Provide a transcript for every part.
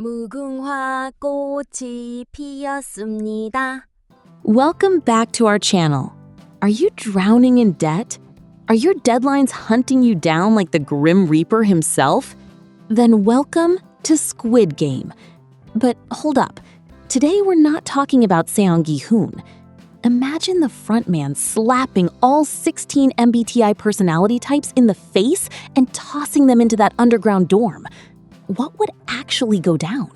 무궁화 꽃이 피었습니다. Welcome back to our channel. Are you drowning in debt? Are your deadlines hunting you down like the Grim Reaper himself? Then welcome to Squid Game. But hold up. Today we're not talking about Seong Gi-hun. Imagine the frontman slapping all 16 MBTI personality types in the face and tossing them into that underground dorm. What would actually go down?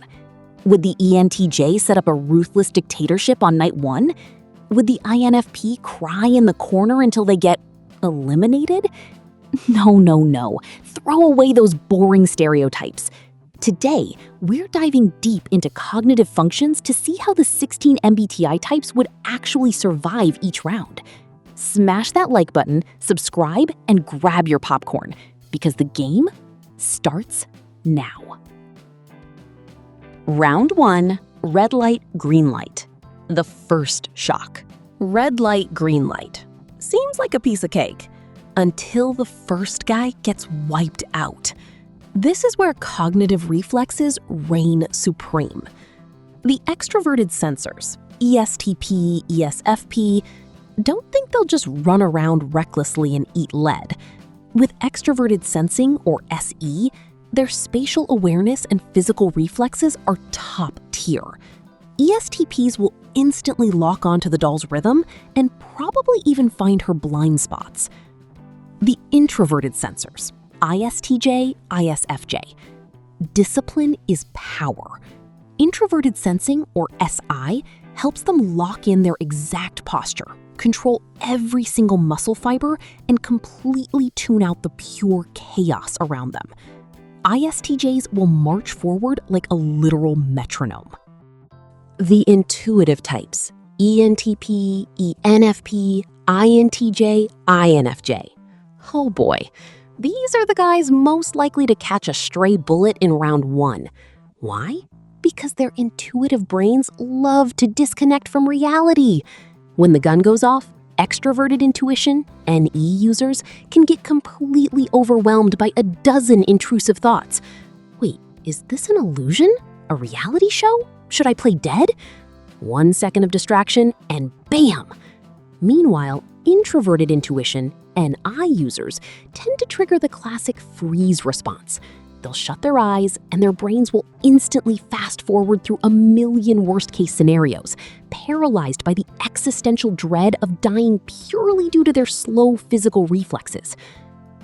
Would the ENTJ set up a ruthless dictatorship on night one? Would the INFP cry in the corner until they get eliminated? No. Throw away those boring stereotypes. Today, we're diving deep into cognitive functions to see how the 16 MBTI types would actually survive each round. Smash that like button, subscribe, and grab your popcorn, because the game starts now. Round 1, red light, green light. The first shock. Red light, green light. Seems like a piece of cake. Until the first guy gets wiped out. This is where cognitive reflexes reign supreme. The extroverted sensors, ESTP, ESFP, don't think they'll just run around recklessly and eat lead. With extroverted sensing, or SE, their spatial awareness and physical reflexes are top tier. ESTPs will instantly lock onto the doll's rhythm and probably even find her blind spots. The introverted sensors, ISTJ, ISFJ. Discipline is power. Introverted sensing, or SI, helps them lock in their exact posture, control every single muscle fiber, and completely tune out the pure chaos around them. ISTJs will march forward like a literal metronome. The intuitive types, ENTP, ENFP, INTJ, INFJ. Oh boy, these are the guys most likely to catch a stray bullet in round 1. Why? Because their intuitive brains love to disconnect from reality. When the gun goes off, extroverted intuition, NE users, can get completely overwhelmed by a dozen intrusive thoughts. Wait, is this an illusion? A reality show? Should I play dead? 1 second of distraction, and bam! Meanwhile, introverted intuition, NI users, tend to trigger the classic freeze response. They'll shut their eyes, and their brains will instantly fast forward through a million worst-case scenarios, paralyzed by the existential dread of dying purely due to their slow physical reflexes.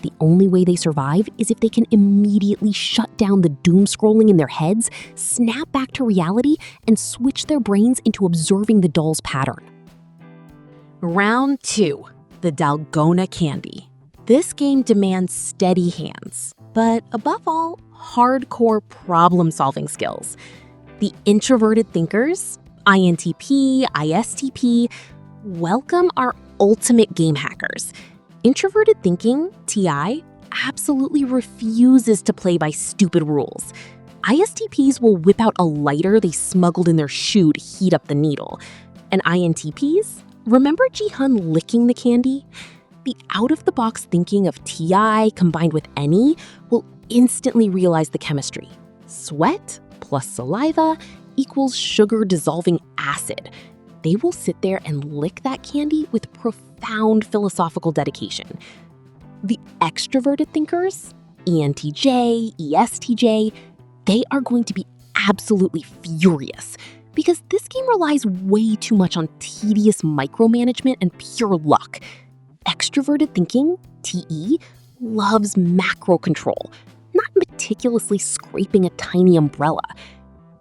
The only way they survive is if they can immediately shut down the doom scrolling in their heads, snap back to reality, and switch their brains into observing the doll's pattern. Round 2, the Dalgona candy. This game demands steady hands, but above all, hardcore problem-solving skills. The introverted thinkers, INTP, ISTP, welcome our ultimate game hackers. Introverted thinking, TI, absolutely refuses to play by stupid rules. ISTPs will whip out a lighter they smuggled in their shoe to heat up the needle. And INTPs, remember Gi-hun licking the candy? The out-of-the-box thinking of TI combined with NE will instantly realize the chemistry. Sweat plus saliva equals sugar-dissolving acid. They will sit there and lick that candy with profound philosophical dedication. The extroverted thinkers, ENTJ, ESTJ, they are going to be absolutely furious because this game relies way too much on tedious micromanagement and pure luck. Extroverted thinking, TE, loves macro control, not meticulously scraping a tiny umbrella.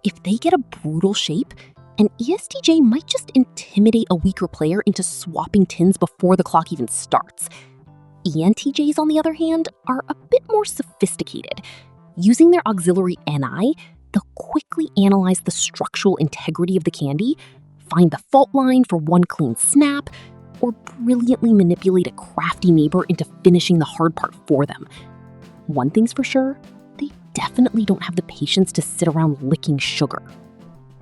If they get a brutal shape, an ESTJ might just intimidate a weaker player into swapping tins before the clock even starts. ENTJs, on the other hand, are a bit more sophisticated. Using their auxiliary NI, they'll quickly analyze the structural integrity of the candy, find the fault line for one clean snap, or brilliantly manipulate a crafty neighbor into finishing the hard part for them. One thing's for sure, they definitely don't have the patience to sit around licking sugar.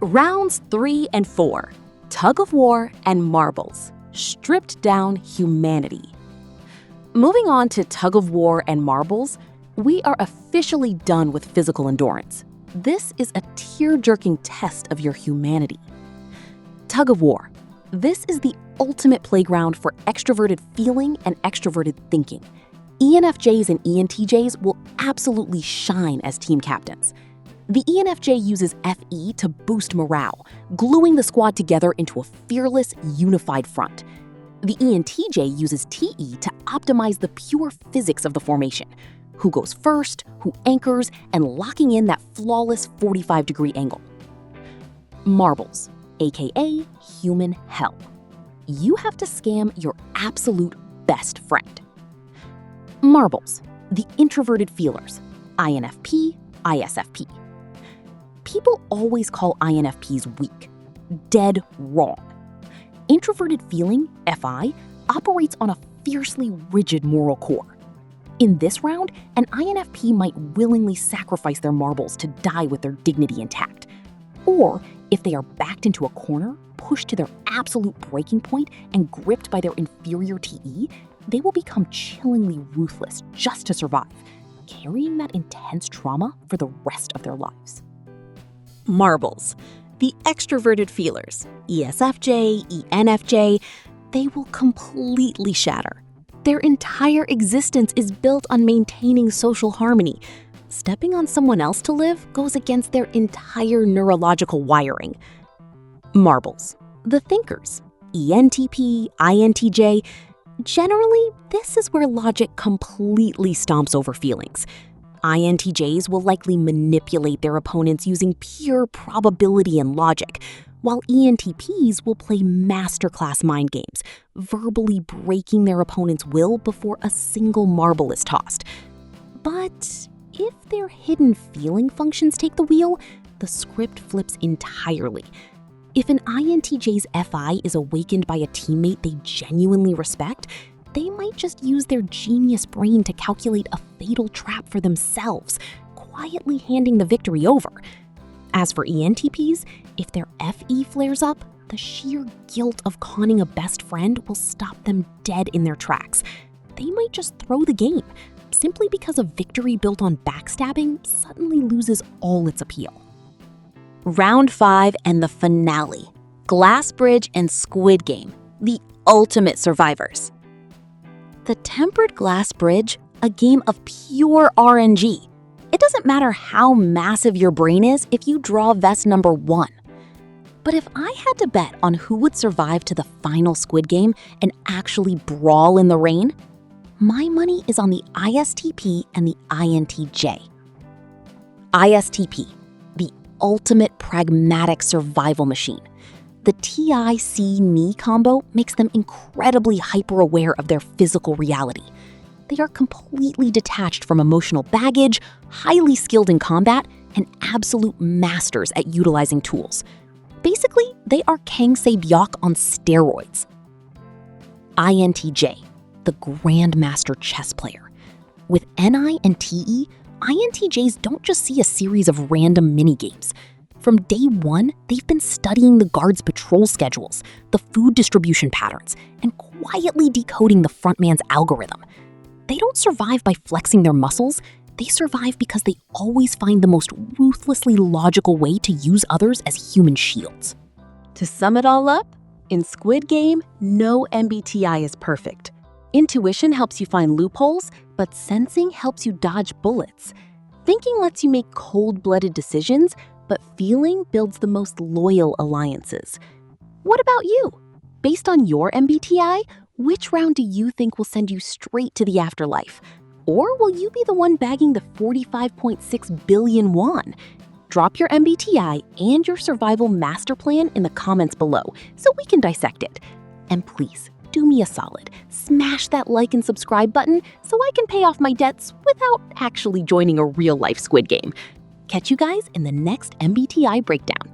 Rounds 3 and 4, tug of war and marbles, stripped down humanity. Moving on to tug of war and marbles, we are officially done with physical endurance. This is a tear-jerking test of your humanity. Tug of war. This is the ultimate playground for extroverted feeling and extroverted thinking. ENFJs and ENTJs will absolutely shine as team captains. The ENFJ uses FE to boost morale, gluing the squad together into a fearless, unified front. The ENTJ uses TE to optimize the pure physics of the formation: who goes first, who anchors, and locking in that flawless 45-degree angle. Marbles, aka human hell. You have to scam your absolute best friend. Marbles, the introverted feelers, INFP, ISFP. People always call INFPs weak. Dead wrong. Introverted feeling, FI, operates on a fiercely rigid moral core. In this round, an INFP might willingly sacrifice their marbles to die with their dignity intact. Or, if they are backed into a corner, pushed to their absolute breaking point, and gripped by their inferior TE, they will become chillingly ruthless just to survive, carrying that intense trauma for the rest of their lives. Marbles, the extroverted feelers, ESFJ, ENFJ, they will completely shatter. Their entire existence is built on maintaining social harmony. Stepping on someone else to live goes against their entire neurological wiring. Marbles, the thinkers, ENTP, INTJ. Generally, this is where logic completely stomps over feelings. INTJs will likely manipulate their opponents using pure probability and logic, while ENTPs will play masterclass mind games, verbally breaking their opponent's will before a single marble is tossed. But if their hidden feeling functions take the wheel, the script flips entirely. If an INTJ's FI is awakened by a teammate they genuinely respect, they might just use their genius brain to calculate a fatal trap for themselves, quietly handing the victory over. As for ENTPs, if their FE flares up, the sheer guilt of conning a best friend will stop them dead in their tracks. They might just throw the game, simply because a victory built on backstabbing suddenly loses all its appeal. Round 5 and the finale. Glass Bridge and Squid Game, the ultimate survivors. The Tempered Glass Bridge, a game of pure RNG. It doesn't matter how massive your brain is if you draw vest number 1. But if I had to bet on who would survive to the final Squid Game and actually brawl in the rain, my money is on the ISTP and the INTJ. ISTP, the ultimate pragmatic survival machine. The TI-C-me combo makes them incredibly hyper-aware of their physical reality. They are completely detached from emotional baggage, highly skilled in combat, and absolute masters at utilizing tools. Basically, they are Kang Se-byuk on steroids. INTJ, the Grandmaster chess player. With NI and TE, INTJs don't just see a series of random mini-games. From day one, they've been studying the guards' patrol schedules, the food distribution patterns, and quietly decoding the frontman's algorithm. They don't survive by flexing their muscles. They survive because they always find the most ruthlessly logical way to use others as human shields. To sum it all up, in Squid Game, no MBTI is perfect. Intuition helps you find loopholes, but sensing helps you dodge bullets. Thinking lets you make cold-blooded decisions, but feeling builds the most loyal alliances. What about you? Based on your MBTI, which round do you think will send you straight to the afterlife? Or will you be the one bagging the 45.6 billion won? Drop your MBTI and your survival master plan in the comments below so we can dissect it. And please, do me a solid. Smash that like and subscribe button so I can pay off my debts without actually joining a real-life Squid Game. Catch you guys in the next MBTI breakdown.